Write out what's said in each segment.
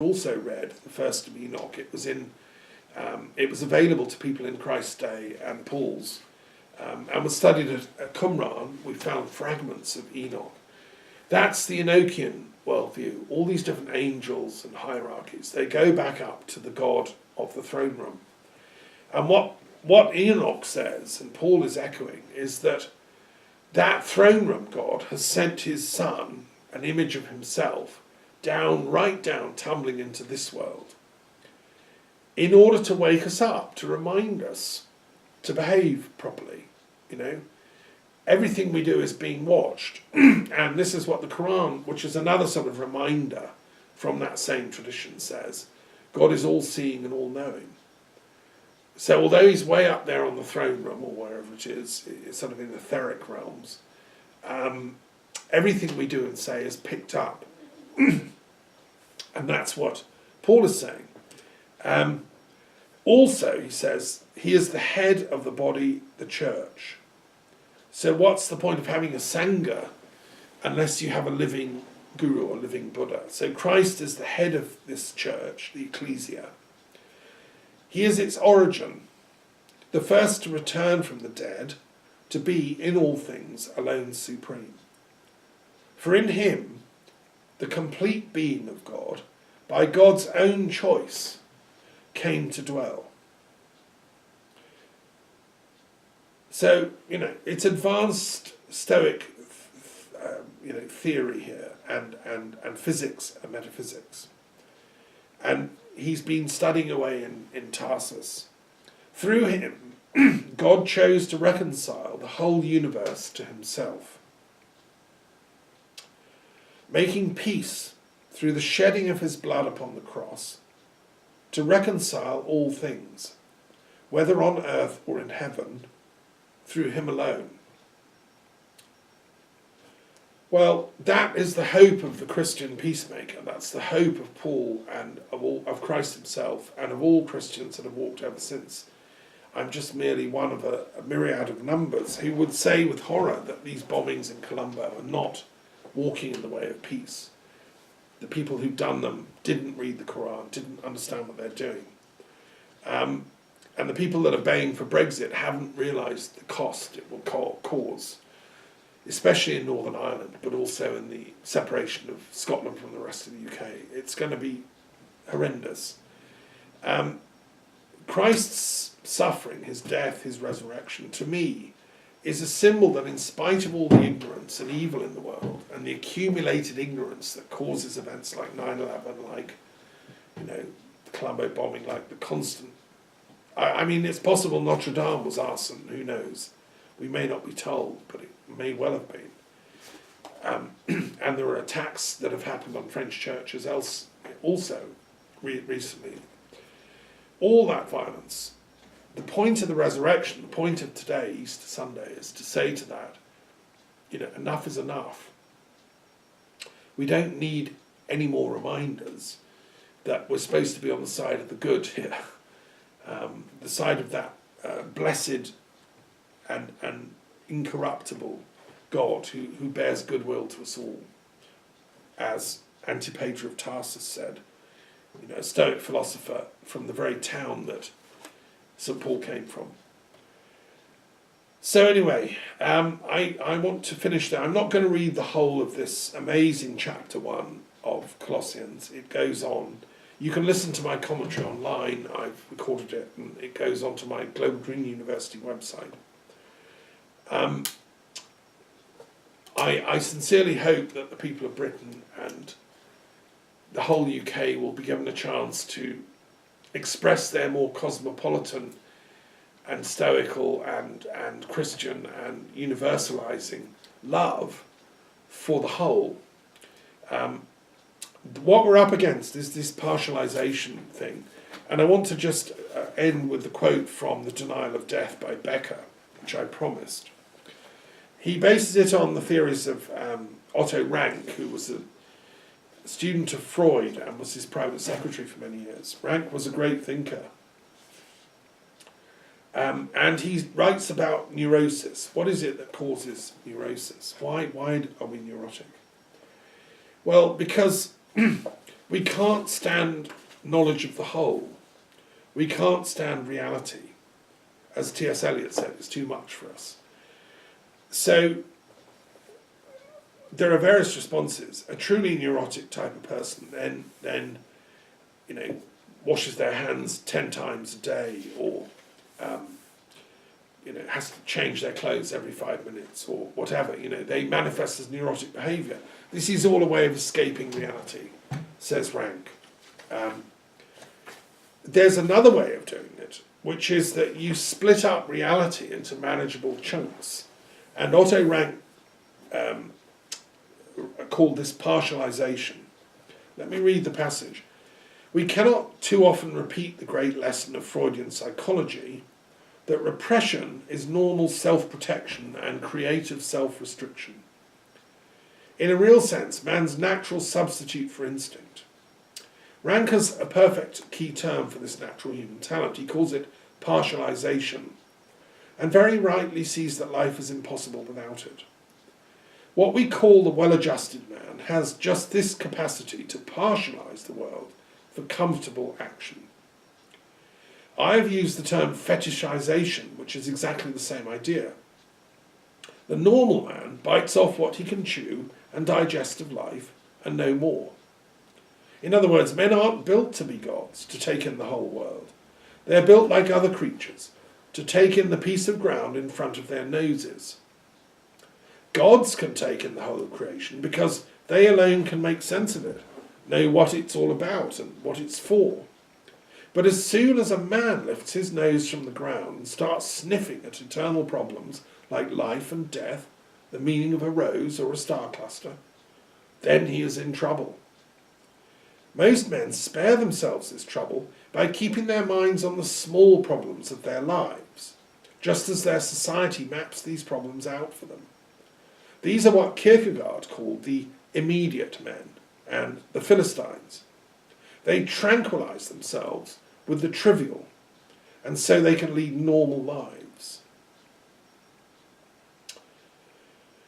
also read the first of Enoch. It was available to people in Christ's day and Paul's, and was studied at Qumran. We found fragments of Enoch. That's the Enochian worldview. All these different angels and hierarchies, they go back up to the God of the throne room. And what Enoch says, and Paul is echoing, is that throne room God has sent his son, an image of himself, right down, tumbling into this world, in order to wake us up, to remind us to behave properly. Everything we do is being watched. And this is what the Quran, which is another sort of reminder from that same tradition, says. God is all-seeing and all-knowing. So although he's way up there on the throne room, or wherever it is, it's sort of in the etheric realms, everything we do and say is picked up. And that's what Paul is saying. Also, he says, he is the head of the body, the church. So what's the point of having a Sangha unless you have a living guru or living Buddha? So Christ is the head of this church, the ecclesia. He is its origin, the first to return from the dead, to be in all things alone supreme. For in him, the complete being of God, by God's own choice, came to dwell. So, it's advanced Stoic, theory here, and physics and metaphysics. And he's been studying away in Tarsus. Through him, God chose to reconcile the whole universe to himself, making peace through the shedding of his blood upon the cross, to reconcile all things, whether on earth or in heaven, through him alone. Well, that is the hope of the Christian peacemaker. That's the hope of Paul and of Christ himself, and of all Christians that have walked ever since. I'm just merely one of a myriad of numbers who would say with horror that these bombings in Colombo are not walking in the way of peace. The people who've done them didn't read the Quran, didn't understand what they're doing. And the people that are baying for Brexit haven't realised the cost it will cause, especially in Northern Ireland, but also in the separation of Scotland from the rest of the UK. It's going to be horrendous. Christ's suffering, his death, his resurrection, to me, is a symbol that in spite of all the ignorance and evil in the world, and the accumulated ignorance that causes events like 9/11, like, the Colombo bombing, like the constant... I mean, it's possible Notre Dame was arson, who knows? We may not be told, but it may well have been. And there are attacks that have happened on French churches also recently. All that violence. The point of the resurrection, the point of today, Easter Sunday, is to say to that, enough is enough. We don't need any more reminders that we're supposed to be on the side of the good here. The side of that blessed and incorruptible God who bears goodwill to us all. As Antipater of Tarsus said, a Stoic philosopher from the very town that St. Paul came from. So anyway, I want to finish there. I'm not going to read the whole of this amazing chapter 1 of Colossians. It goes on. You can listen to my commentary online. I've recorded it, and it goes on to my Global Green University website. I sincerely hope that the people of Britain and the whole UK will be given a chance to express their more cosmopolitan and stoical and Christian and universalizing love for the whole. What we're up against is this partialization thing. And I want to just end with the quote from The Denial of Death by Becker, which I promised. He bases it on the theories of Otto Rank, who was a student of Freud and was his private secretary for many years. Rank was a great thinker. And he writes about neurosis. What is it that causes neurosis? Why are we neurotic? Well, because We can't stand knowledge of the whole. We can't stand reality. As T.S. Eliot said, it's too much for us. So there are various responses. A truly neurotic type of person then washes their hands 10 times a day, or has to change their clothes every 5 minutes, or whatever. They manifest as neurotic behaviour. This is all a way of escaping reality, says Rank. There's another way of doing it, which is that you split up reality into manageable chunks. And Otto Rank called this partialization. Let me read the passage. We cannot too often repeat the great lesson of Freudian psychology that repression is normal self-protection and creative self-restriction. In a real sense, man's natural substitute for instinct. Rank has a perfect key term for this natural human talent. He calls it partialization, and very rightly sees that life is impossible without it. What we call the well-adjusted man has just this capacity to partialize the world for comfortable action. I've used the term fetishization, which is exactly the same idea. The normal man bites off what he can chew and digest of life, and no more. In other words, men aren't built to be gods, to take in the whole world. They're built like other creatures, to take in the piece of ground in front of their noses. Gods can take in the whole of creation because they alone can make sense of it, know what it's all about and what it's for. But as soon as a man lifts his nose from the ground and starts sniffing at eternal problems like life and death, the meaning of a rose or a star cluster, then he is in trouble. Most men spare themselves this trouble by keeping their minds on the small problems of their lives, just as their society maps these problems out for them. These are what Kierkegaard called the immediate men and the Philistines. They tranquilize themselves with the trivial, and so they can lead normal lives.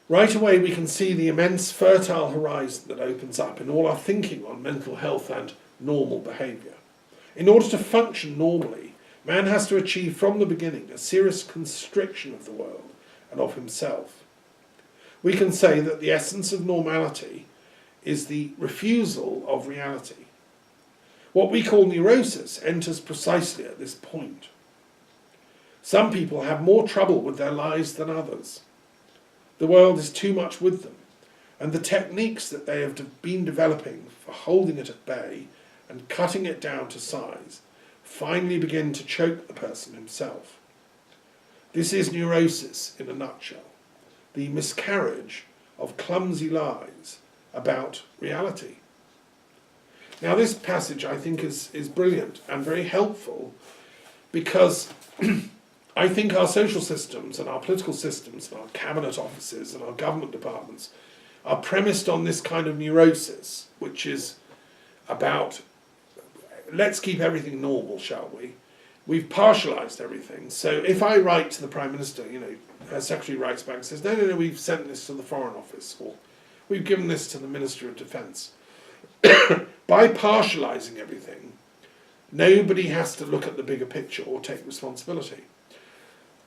Right away we can see the immense fertile horizon that opens up in all our thinking on mental health and normal behaviour. In order to function normally, man has to achieve from the beginning a serious constriction of the world and of himself. We can say that the essence of normality is the refusal of reality. What we call neurosis enters precisely at this point. Some people have more trouble with their lives than others. The world is too much with them, and the techniques that they have been developing for holding it at bay and cutting it down to size finally begin to choke the person himself. This is neurosis in a nutshell, the miscarriage of clumsy lies about reality. Now this passage I think is brilliant and very helpful, because I think our social systems and our political systems and our cabinet offices and our government departments are premised on this kind of neurosis, which is about, let's keep everything normal, shall we? We've partialised everything. So if I write to the Prime Minister, her secretary writes back and says, no, we've sent this to the Foreign Office, or we've given this to the Minister of Defence. By partialising everything, nobody has to look at the bigger picture or take responsibility.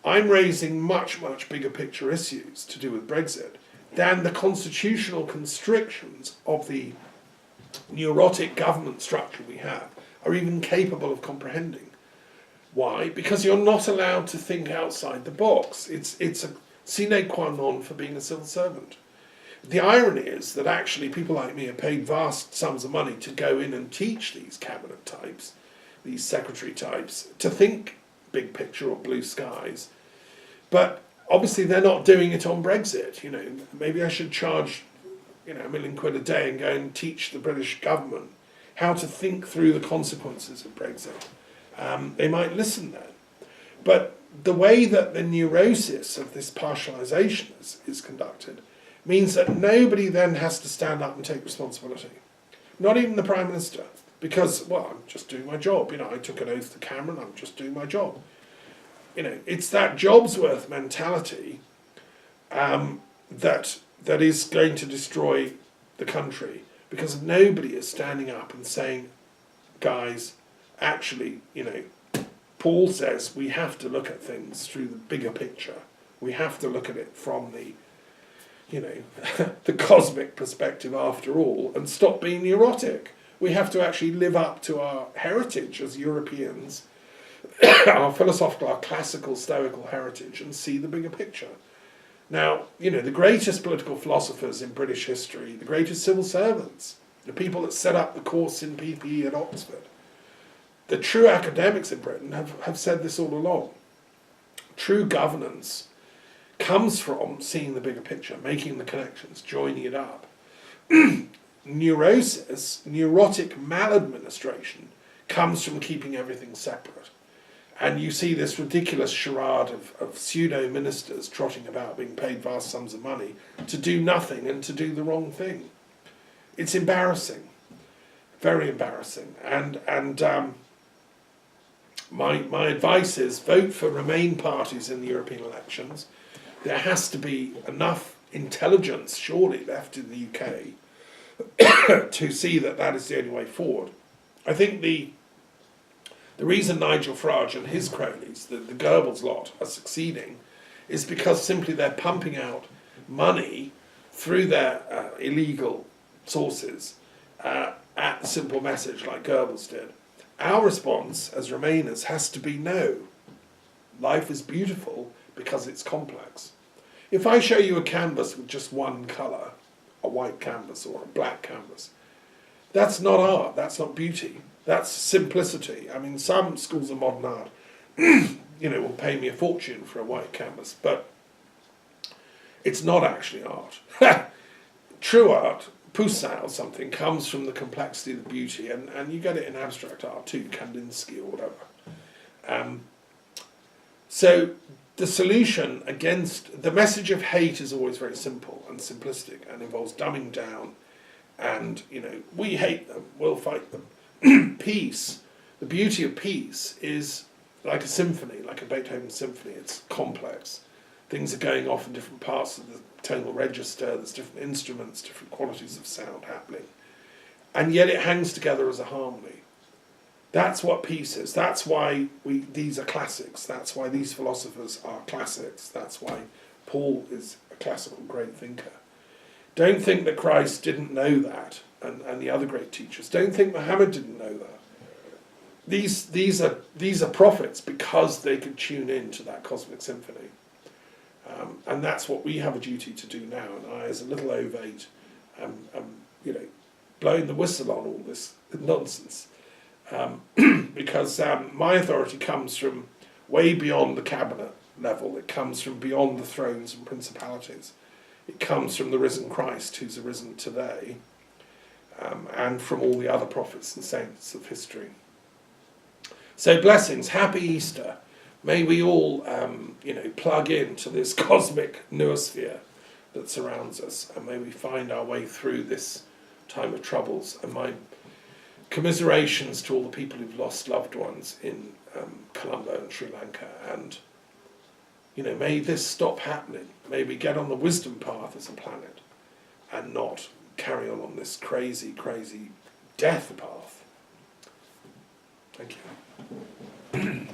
I'm raising much, much bigger picture issues to do with Brexit than the constitutional constrictions of the neurotic government structure we have are even capable of comprehending. Why? Because you're not allowed to think outside the box. It's a sine qua non for being a civil servant. The irony is that actually people like me are paid vast sums of money to go in and teach these cabinet types, these secretary types, to think big picture or blue skies. But obviously they're not doing it on Brexit. Maybe I should charge £1 million a day and go and teach the British government how to think through the consequences of Brexit. They might listen then. But the way that the neurosis of this partialisation is conducted means that nobody then has to stand up and take responsibility. Not even the Prime Minister, because, I'm just doing my job. I took an oath to Cameron, I'm just doing my job. It's that job's worth mentality that is going to destroy the country, because nobody is standing up and saying, guys, actually, Paul says we have to look at things through the bigger picture. We have to look at it from the, the cosmic perspective after all, and stop being neurotic. We have to actually live up to our heritage as Europeans, our philosophical, our classical, stoical heritage, and see the bigger picture. Now, the greatest political philosophers in British history, the greatest civil servants, the people that set up the course in PPE at Oxford, the true academics in Britain have said this all along. True governance comes from seeing the bigger picture, making the connections, joining it up. Neurotic maladministration, comes from keeping everything separate. And you see this ridiculous charade of pseudo-ministers trotting about being paid vast sums of money to do nothing and to do the wrong thing. It's embarrassing, very embarrassing. And my advice is vote for Remain parties in the European elections. There has to be enough intelligence, surely, left in the UK to see that is the only way forward. I think the reason Nigel Farage and his cronies, the Goebbels lot, are succeeding is because simply they're pumping out money through their illegal sources at the simple message like Goebbels did. Our response as Remainers has to be no. Life is beautiful because it's complex. If I show you a canvas with just one colour, a white canvas or a black canvas, that's not art, that's not beauty, that's simplicity. I mean, some schools of modern art, will pay me a fortune for a white canvas, but it's not actually art. True art, Poussin or something, comes from the complexity of the beauty, and you get it in abstract art too, Kandinsky or whatever. So the solution against the message of hate is always very simple and simplistic and involves dumbing down and, we hate them, we'll fight them. Peace, the beauty of peace is like a symphony, like a Beethoven symphony. It's complex. Things are going off in different parts of the tonal register, there's different instruments, different qualities of sound happening. And yet it hangs together as a harmony. That's what peace is. That's why these are classics. That's why these philosophers are classics. That's why Paul is a classical great thinker. Don't think that Christ didn't know that, and the other great teachers. Don't think Muhammad didn't know that. These are prophets because they could tune in to that cosmic symphony. And that's what we have a duty to do now. And I, as a little ovate, am blowing the whistle on all this nonsense. Because my authority comes from way beyond the cabinet level. It comes from beyond the thrones and principalities. It comes from the risen Christ, who's arisen today, and from all the other prophets and saints of history. So blessings, happy Easter. May we all, plug into this cosmic noosphere that surrounds us, and may we find our way through this time of troubles. And my commiserations to all the people who've lost loved ones in Colombo and Sri Lanka, and may this stop happening. May we get on the wisdom path as a planet and not carry on this crazy death path. Thank you.